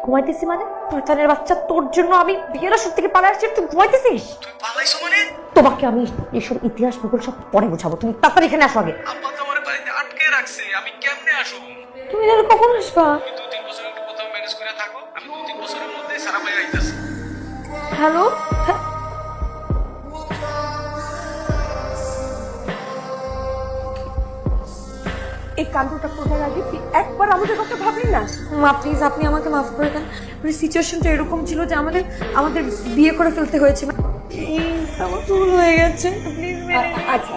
ঘুমাইতেছি মানে? শয়তানের বাচ্চা, তোর জন্য আমি বিয়ের আসর থেকে পালাই আসছি, তুই ঘুমাইতেছিস? তুই পালাইছো মানে? তোমাকে আমি এসব ইতিহাস ভূগোল সব পরে বোঝাবো, তুমি তাড়াতাড়ি এখানে আসো আগে। আব্বা তো আমার বাড়িতে আটকে রাখছে, আমি কেমনে আসবো? তুমি এখানে কখন আসবা? তুমি 2-3 বছর একটু কোথাও ম্যানেজ করে থাকো, আমি 2-3 বছরের মধ্যে সারা ভাই আইতাছি। হ্যালো, এই কাণ্ডটা করবার আগে তুই একবার আমাদের কথা ভাবলি না? মা প্লিজ আপনি আমাকে মাফ করে দেন। সিচুয়েশনটা এরকম ছিল যে আমাদের আমাদের বিয়ে করে ফেলতে হয়েছে। আমার ভুল হয়ে গেছে, প্লিজ। আচ্ছা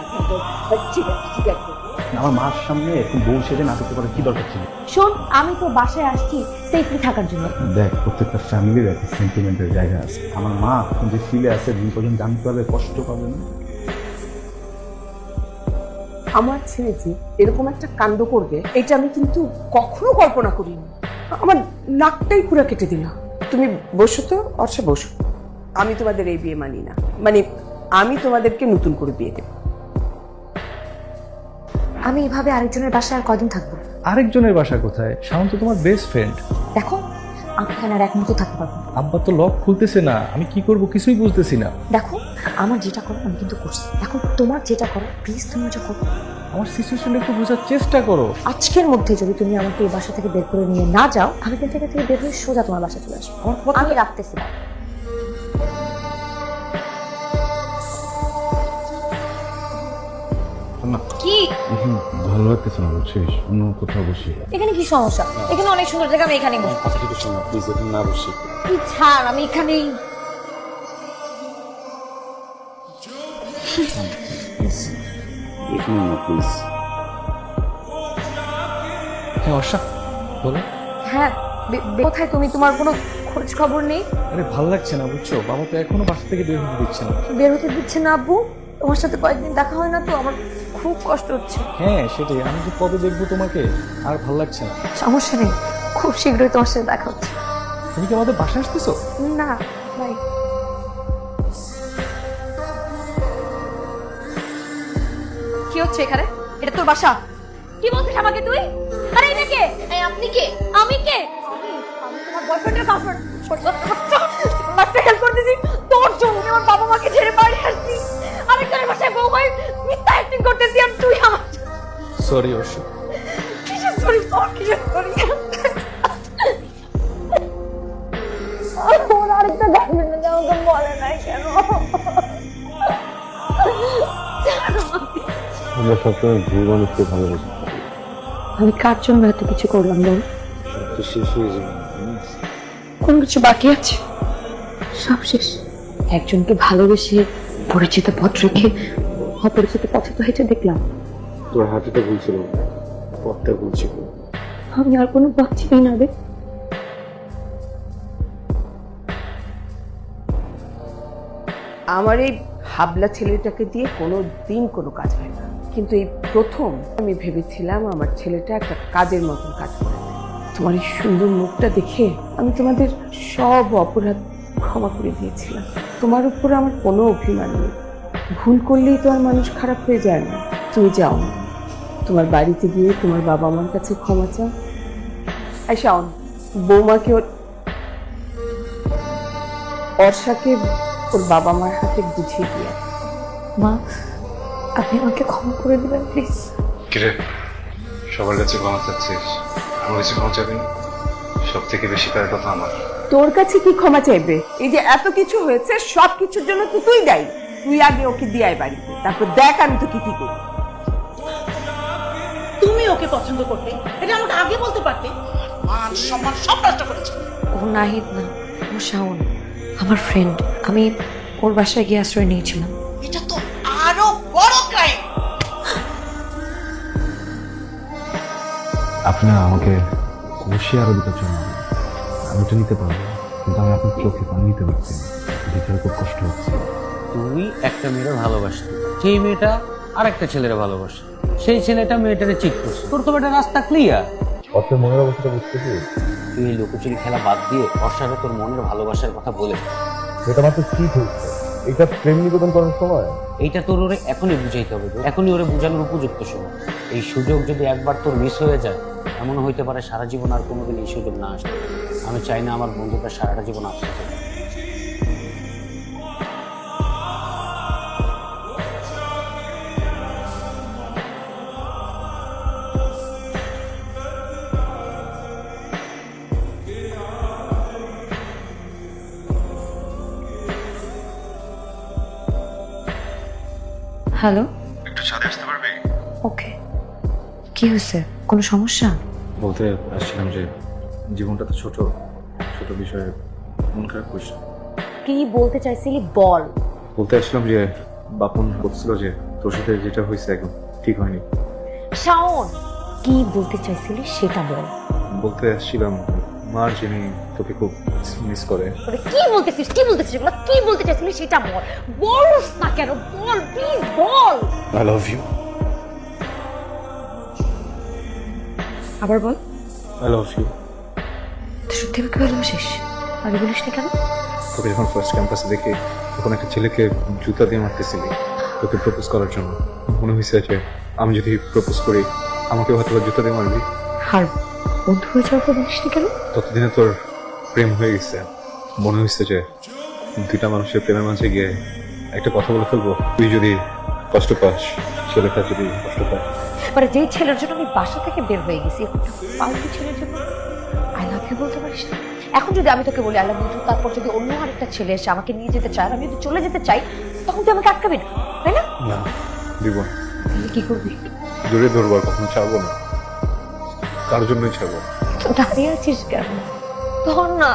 ঠিক আছে ঠিক আছে। আমার মার সামনে এরকম বউ সেজে নাটক করার কি দরকার ছিল? শোন, আমি তো বাসায় আসছি সেফলি থাকার জন্য। দেখ, প্রত্যেকটা ফ্যামিলির একটা সেন্টিমেন্টের জায়গা আছে। আমার মা যে ফিলে আছে, দিন পর্যন্ত জানতে পারবে, কষ্ট পাবে না। আমার ছেলে যে এরকম একটা কাণ্ড করবে এটা আমি কিন্তু কখনো কল্পনা করিনি। আমার নাকটাই পুরো কেটে দিল। তুমি বসো তো অর্ষা, বসো। আমি তোমাদের এই বিয়ে মানি না, মানে আমি তোমাদেরকে নতুন করে বিয়ে দেব। আমি এভাবে আরেকজনের বাসায় আর কদিন থাকবো? আরেকজনের বাসা কোথায়? শাওন তো তোমার বেস্ট ফ্রেন্ড। দেখো, আমি এখানে আর এক মুহূর্ত থাকতে পারবো না। আব্বা তো লক খুলতেছে না, আমি কি করব কিছুই বুঝতেছি না। দেখো, আমার যেটা করো আমি কিন্তু করছি। এখন তোমার যেটা করো প্লিজ তুমি ওটা করো। আমার সিচুয়েশনটা একটু বোঝার চেষ্টা করো। আজকের মধ্যে যদি তুমি আমাকে এই বাসা থেকে বের করে নিয়ে না যাও, আমি কিন্তু এখান থেকে বের হয়ে সোজা তোমার বাসা চলে আসবো। আমার কথা আমি রাখতেছি না। কি ভালো লাগতেছে না, বুঝছিস? অন্য কোথাও বসি। এখানে কি সমস্যা? এখানে অনেক সুন্দর জায়গা, আমি এখানেই বসবো। কথা কিছু শোনো প্লিজ, এখানে না বসি। তুই ছাড়, আমি এখানেই। এখানে না প্লিজ। হ্যাঁ অর্ষা, বলো। হ্যাঁ, কোথায় তুমি? তোমার কোনো খোঁজ খবর নেই? আরে ভালো লাগছে না, বুঝছো? বাবা তো এখনো বাসা থেকে বের হতে দিচ্ছে না। বের হতে দিচ্ছে না আব্বু? তোমার সাথে কয়েকদিন দেখা হয় না তো, আমার খুব কষ্ট হচ্ছে। হ্যাঁ সেটাই, আমি যে কবে দেখবো তোমাকে, আর ভালো লাগছে না। সমস্যা নেই, খুব শীঘ্রই তোমার সাথে দেখা হচ্ছে। তুমি কি আমাদের বাসায় আসতেছো? না ভাই, কি হচ্ছে এখানে? এটা তোর বাসা? কি বলছিস আমাকে তুই? আরে এটা কে? আপনি কে? আমি কে? আমি তোমার বয়ফ্রেন্ডের গার্লফ্রেন্ড। মারতে হেল্প করতেছি তোর জন্য। আমার বাবা মাকে ছেড়ে বাড়ি আসছি, আরেকজনের বাসায় বউ ভাই মিথ্যা অ্যাক্টিং করতেছি, আর তুই আমার। সরি অর্ষা। কিসের সরি? তোর কিসের সরি? ওর আরেকটা গার্লফ্রেন্ড আমাকে বলে নাই কেন? আমরা সবসময় ভুল মানুষকে ভালোবাসি। আমি কার জন্য এত কিছু করলাম বল? সব তো শেষ হয়ে যাবে। কোন কিছু বাকি আছে? সব শেষ। একজনকে ভালোবেসে পরিচিত পথ রেখে অপরিচিত পথে তো হেঁটে দেখলাম। তোর হাতেটা ভুলছিল, পথটা ভুলছিল। আমি আর কোনো পথ চিনি না রে। আমার এই হাবলা ছেলেটাকে দিয়ে কোনো দিন কোনো কাজ হয় না, কিন্তু এই প্রথম আমি ভেবেছিলাম আমার ছেলেটা একটা কাজের মতন কাজ করে। তোমার এই সুন্দর মুখটা দেখে আমি তোমাদের সব অপরাধ ক্ষমা করে দিয়েছিলাম। তোমার উপর আমার কোনো অভিমান নেই। ভুল করলেই তো আর মানুষ খারাপ হয়ে যায় না। তুমি যাও না, তোমার বাড়িতে গিয়ে তোমার বাবা মার কাছে ক্ষমা চাও। শাওন, বৌমাকে অর্ষাকে ওর বাবা মার হাতে বুঝিয়ে দিয়ে। মা, আপনি আমাকে ক্ষমা করে দিবেন প্লিজ। কিরে, সবার কাছে ক্ষমা চাচ্ছিস, আমার কাছে ক্ষমা চাবি? সব থেকে বেশি পাওয়ার কথা আমার। তোর কাছে কি ক্ষমা চাইবে? এই যে এত কিছু হয়েছে সব কিছুর জন্য তো তুই দায়ী। তুই আগে ওকে দিয়ে আয় বাড়িতে, তারপর দেখ আমি তো কি করি। তুমি ওকে পছন্দ করতে, এটা আমাকে আগে বলতে পারতে। মান সম্মান সব নষ্ট করেছে। ও নাহিদ না, ও শাওন, আমার ফ্রেন্ড। আমি ওর বাসায় গিয়ে আশ্রয় নিয়েছিলাম। এটা তো আরো বড় ক্রাইম। আপনি আমাকে খুশি আরো দিতে চান, আমি ওটা নিতে পারবো, কিন্তু আমি আপনার চোখে পানি নিতে পারছি না। দেখে খুব কষ্ট হচ্ছে। তুই একটা মেয়ের ভালোবাসতি, সেই মেয়েটা আর একটা ছেলের ভালোবাসে, সেই ছেলেটা মেয়েটারে চিট করছে। তোর তো একটা রাস্তা ক্লিয়ার। অর্থের মনের অবস্থাটা বুঝতেছি। তুই এই লুকোচুরি খেলা বাদ দিয়ে ওর সাথে তোর মনের ভালোবাসার কথা বলে। এটা মাত্র ঠিক হয়েছে, এটা প্রেম নিবেদন করার সময়? এইটা তোর ওরে এখনই বুঝাইতে হবে, এখনই ওরে বুঝানোর উপযুক্ত সময়। এই সুযোগ যদি একবার তোর মিস হয়ে যায়, এমন হইতে পারে সারা জীবন আর কোনোদিন এই সুযোগ না আসবে। আমি চাই না আমার বন্ধুটা সারাটা জীবন আসতে থাকে। হ্যালো, একটু ছাদে আসতে পারবে? ওকে। কি হয়েছে, কোনো সমস্যা? বলতে আসছিলাম যে জীবনটা তো ছোট, ছোট বিষয়ে মন খারাপ করিস না। কি বলতে চাইছিলি বল। বলতে আসছিলাম যে বাপন বলছিল যে তোর সাথে যেটা হয়েছে এখন ঠিক হয়নি। শাওন, কি বলতে চাইছিলি সেটা বল। বলতে আসছিলাম মার যিনি তোকে খুব মিস করে। তোরে কি বলতেছিস, কি বলতেছিস এগুলো, কি বলতে চাইছিলি সেটা বল। বলস না কেন, বল প্লিজ বল। I love you. আবার বল। I love you. তুই সত্যি আমাকে ভালোবাসিস? আগে বলিস না কেন? তোকে যখন ফার্স্ট ক্যাম্পাসে দেখি তখন একটা ছেলেকে জুতা দিয়ে মারতেছিলি তোকে প্রপোজ করার জন্য। মনে হয়েছে যে আমি যদি প্রপোজ করি আমাকে হয়তো জুতা দিয়ে মারবি। আর বন্ধু হয়ে যাওয়ার পর বলিস না কেন? ততদিনে তোর প্রেম হয়ে গেছে। মনে হয়েছে যে দুইটা মানুষের প্রেমের মাঝে গিয়ে একটা কথা বলে ফেলবো। তুই যদি কষ্ট পাস, ছেলেটা যদি কষ্ট পায়। মানে যেই ছেলের জন্য আমি বাসা থেকে বের হয়ে গেছি, এখন পাল্টি ছেলের জন্য আই লাভ ইউ বলতে পারিস না? এখন যদি আমি তোকে বলি আই লাভ ইউ, তারপর যদি অন্য আরেকটা ছেলে এসে আমাকে নিয়ে যেতে চায়, আমি যদি চলে যেতে চাই, তখন তুই আমাকে আটকাবি না, তাই না? না, দিব না। তাহলে কি করবি? জোরে ধরবো, আর কখনো ছাড়বো না। কার জন্যই ছাড়বো। দাঁড়িয়ে আছিস কেন? ধর না।